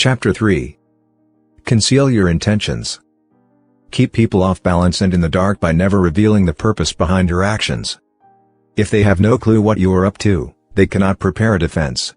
Chapter 3. Conceal your intentions. Keep people off balance and in the dark by never revealing the purpose behind your actions. If they have no clue what you are up to, they cannot prepare a defense.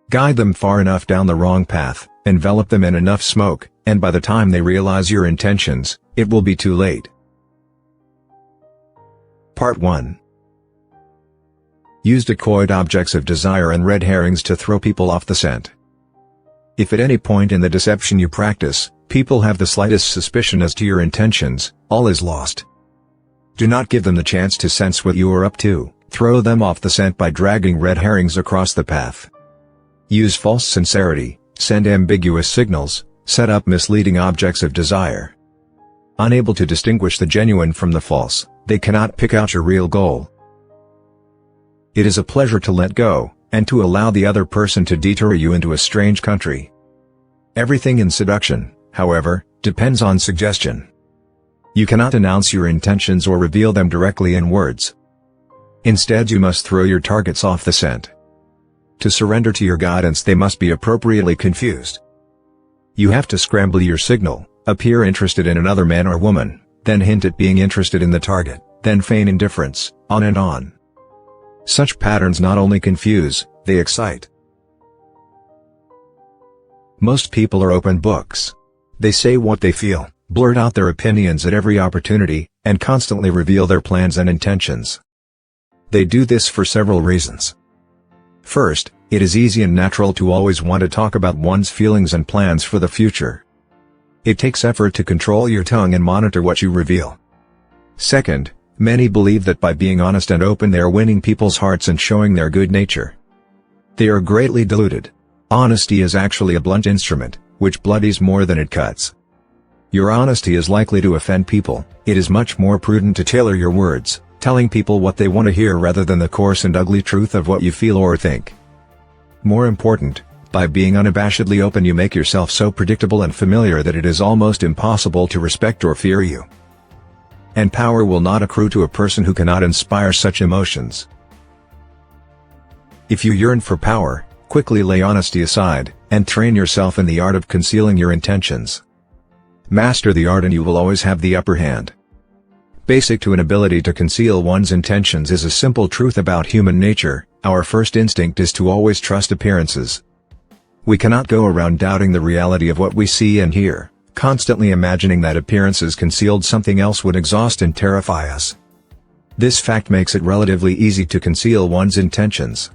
Guide them far enough down the wrong path, envelop them in enough smoke, and by the time they realize your intentions, it will be too late. Part 1. Use decoyed objects of desire and red herrings to throw people off the scent. If at any point in the deception you practice, people have the slightest suspicion as to your intentions, all is lost. Do not give them the chance to sense what you are up to. Throw them off the scent by dragging red herrings across the path. Use false sincerity, send ambiguous signals, set up misleading objects of desire. Unable to distinguish the genuine from the false, they cannot pick out your real goal. It is a pleasure to let go, and to allow the other person to detour you into a strange country. Everything in seduction, however, depends on suggestion. You cannot announce your intentions or reveal them directly in words. Instead, you must throw your targets off the scent. To surrender to your guidance, they must be appropriately confused. You have to scramble your signal, appear interested in another man or woman, then hint at being interested in the target, then feign indifference, on and on. Such patterns not only confuse, they excite. Most people are open books. They say what they feel, blurt out their opinions at every opportunity, and constantly reveal their plans and intentions. They do this for several reasons. First, it is easy and natural to always want to talk about one's feelings and plans for the future. It takes effort to control your tongue and monitor what you reveal. Second, many believe that by being honest and open they are winning people's hearts and showing their good nature. They are greatly deluded. Honesty is actually a blunt instrument, which bloodies more than it cuts. Your honesty is likely to offend people. It is much more prudent to tailor your words, telling people what they want to hear rather than the coarse and ugly truth of what you feel or think. More important, by being unabashedly open you make yourself so predictable and familiar that it is almost impossible to respect or fear you. And power will not accrue to a person who cannot inspire such emotions. If you yearn for power, quickly lay honesty aside, and train yourself in the art of concealing your intentions. Master the art and you will always have the upper hand. Basic to an ability to conceal one's intentions is a simple truth about human nature: our first instinct is to always trust appearances. We cannot go around doubting the reality of what we see and hear. Constantly imagining that appearances concealed something else would exhaust and terrify us. This fact makes it relatively easy to conceal one's intentions.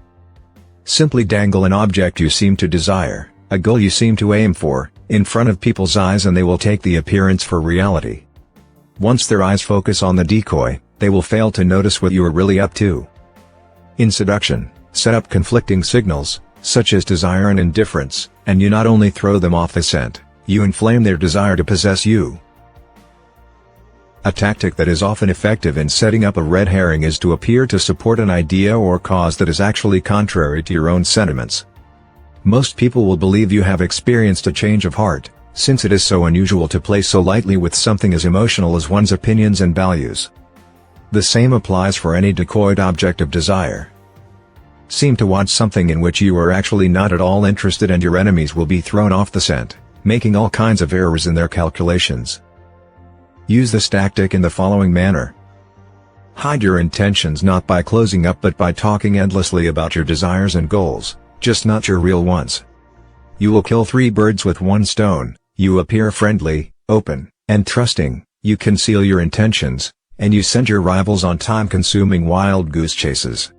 Simply dangle an object you seem to desire, a goal you seem to aim for, in front of people's eyes and they will take the appearance for reality. Once their eyes focus on the decoy, they will fail to notice what you are really up to. In seduction, set up conflicting signals, such as desire and indifference, and you not only throw them off the scent, you inflame their desire to possess you. A tactic that is often effective in setting up a red herring is to appear to support an idea or cause that is actually contrary to your own sentiments. Most people will believe you have experienced a change of heart, since it is so unusual to play so lightly with something as emotional as one's opinions and values. The same applies for any decoyed object of desire. Seem to want something in which you are actually not at all interested and your enemies will be thrown off the scent, making all kinds of errors in their calculations. Use this tactic in the following manner. Hide your intentions not by closing up but by talking endlessly about your desires and goals, just not your real ones. You will kill 3 birds with 1 stone. You appear friendly, open, and trusting, you conceal your intentions, and you send your rivals on time-consuming wild goose chases.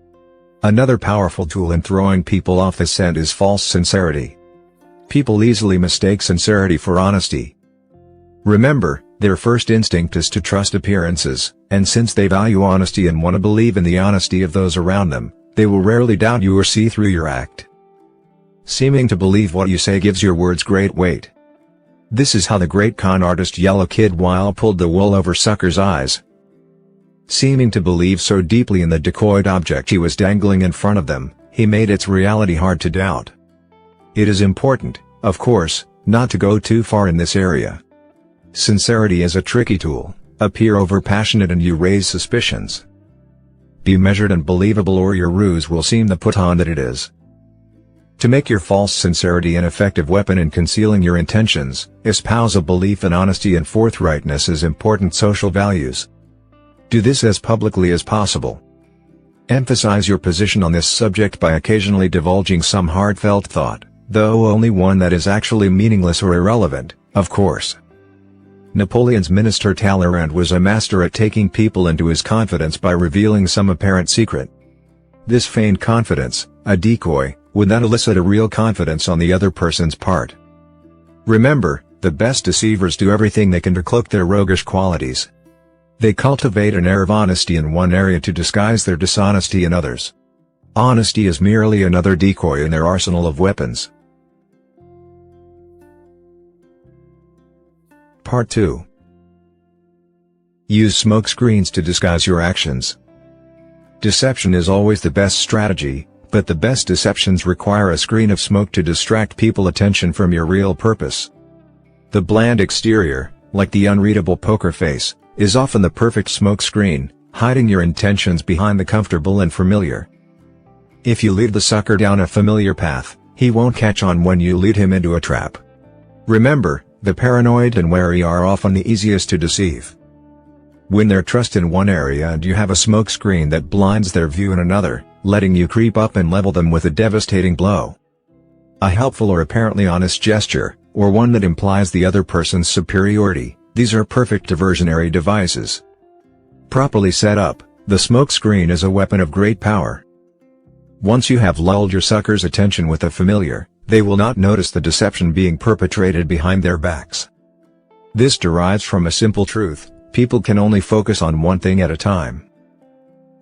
Another powerful tool in throwing people off the scent is false sincerity. People easily mistake sincerity for honesty. Remember, their first instinct is to trust appearances, and since they value honesty and want to believe in the honesty of those around them, they will rarely doubt you or see through your act. Seeming to believe what you say gives your words great weight. This is how the great con artist Yellow Kid Weil pulled the wool over suckers' eyes. Seeming to believe so deeply in the decoyed object he was dangling in front of them, he made its reality hard to doubt. It is important, of course, not to go too far in this area. Sincerity is a tricky tool. Appear overpassionate and you raise suspicions. Be measured and believable or your ruse will seem the put-on that it is. To make your false sincerity an effective weapon in concealing your intentions, espouse a belief in honesty and forthrightness as important social values. Do this as publicly as possible. Emphasize your position on this subject by occasionally divulging some heartfelt thought, though only one that is actually meaningless or irrelevant, of course. Napoleon's minister Talleyrand was a master at taking people into his confidence by revealing some apparent secret. This feigned confidence, a decoy, would not elicit a real confidence on the other person's part. Remember, the best deceivers do everything they can to cloak their roguish qualities. They cultivate an air of honesty in one area to disguise their dishonesty in others. Honesty is merely another decoy in their arsenal of weapons. Part 2. Use smoke screens to disguise your actions. Deception is always the best strategy, but the best deceptions require a screen of smoke to distract people's attention from your real purpose. The bland exterior, like the unreadable poker face, is often the perfect smoke screen, hiding your intentions behind the comfortable and familiar. If you lead the sucker down a familiar path, he won't catch on when you lead him into a trap. Remember, the paranoid and wary are often the easiest to deceive. Win their trust in one area and you have a smoke screen that blinds their view in another, letting you creep up and level them with a devastating blow. A helpful or apparently honest gesture, or one that implies the other person's superiority, these are perfect diversionary devices. Properly set up, the smoke screen is a weapon of great power. Once you have lulled your sucker's attention with a familiar, they will not notice the deception being perpetrated behind their backs. This derives from a simple truth: people can only focus on one thing at a time.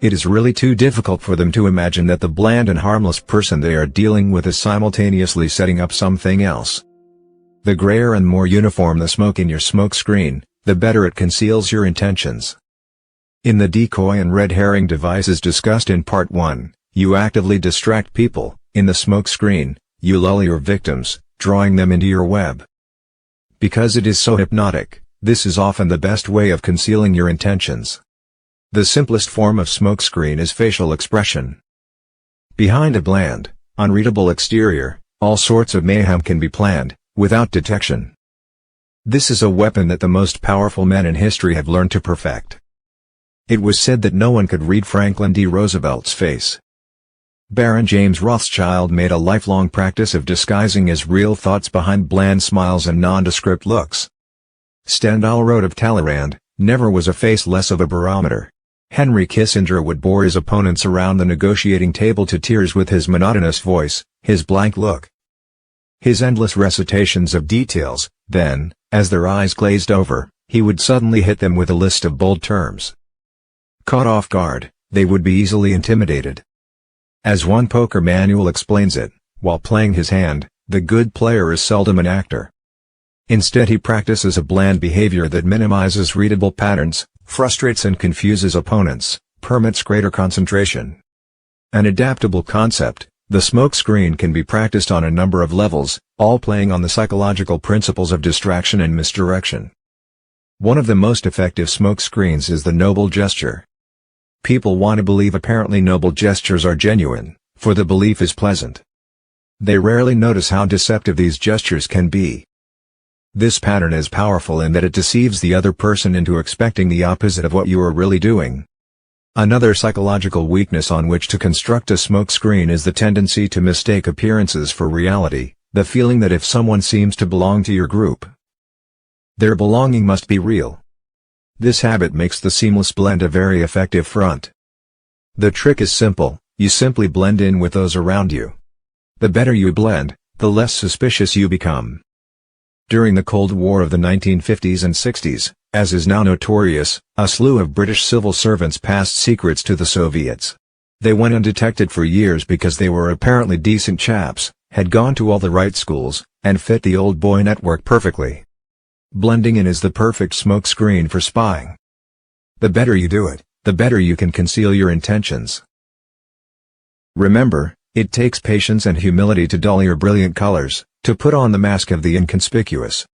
It is really too difficult for them to imagine that the bland and harmless person they are dealing with is simultaneously setting up something else. The grayer and more uniform the smoke in your smoke screen, the better it conceals your intentions. In the decoy and red herring devices discussed in Part 1, you actively distract people. In the smoke screen, you lull your victims, drawing them into your web. Because it is so hypnotic, this is often the best way of concealing your intentions. The simplest form of smokescreen is facial expression. Behind a bland, unreadable exterior, all sorts of mayhem can be planned, without detection. This is a weapon that the most powerful men in history have learned to perfect. It was said that no one could read Franklin D. Roosevelt's face. Baron James Rothschild made a lifelong practice of disguising his real thoughts behind bland smiles and nondescript looks. Stendhal wrote of Talleyrand, "Never was a face less of a barometer." Henry Kissinger would bore his opponents around the negotiating table to tears with his monotonous voice, his blank look, his endless recitations of details. Then, as their eyes glazed over, he would suddenly hit them with a list of bold terms. Caught off guard, they would be easily intimidated. As one poker manual explains it, while playing his hand, the good player is seldom an actor. Instead he practices a bland behavior that minimizes readable patterns, frustrates and confuses opponents, permits greater concentration. An adaptable concept, the smoke screen can be practiced on a number of levels, all playing on the psychological principles of distraction and misdirection. One of the most effective smoke screens is the noble gesture. People want to believe apparently noble gestures are genuine, for the belief is pleasant. They rarely notice how deceptive these gestures can be. This pattern is powerful in that it deceives the other person into expecting the opposite of what you are really doing. Another psychological weakness on which to construct a smoke screen is the tendency to mistake appearances for reality, the feeling that if someone seems to belong to your group, their belonging must be real. This habit makes the seamless blend a very effective front. The trick is simple: you simply blend in with those around you. The better you blend, the less suspicious you become. During the Cold War of the 1950s and 60s, as is now notorious, a slew of British civil servants passed secrets to the Soviets. They went undetected for years because they were apparently decent chaps, had gone to all the right schools, and fit the old boy network perfectly. Blending in is the perfect smoke screen for spying. The better you do it, the better you can conceal your intentions. Remember, it takes patience and humility to dull your brilliant colors, to put on the mask of the inconspicuous.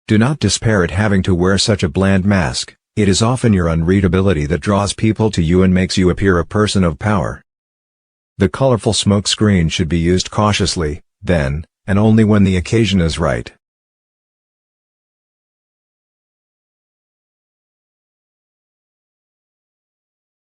Do not despair at having to wear such a bland mask. It is often your unreadability that draws people to you and makes you appear a person of power. The colorful smoke screen should be used cautiously, then, and only when the occasion is right.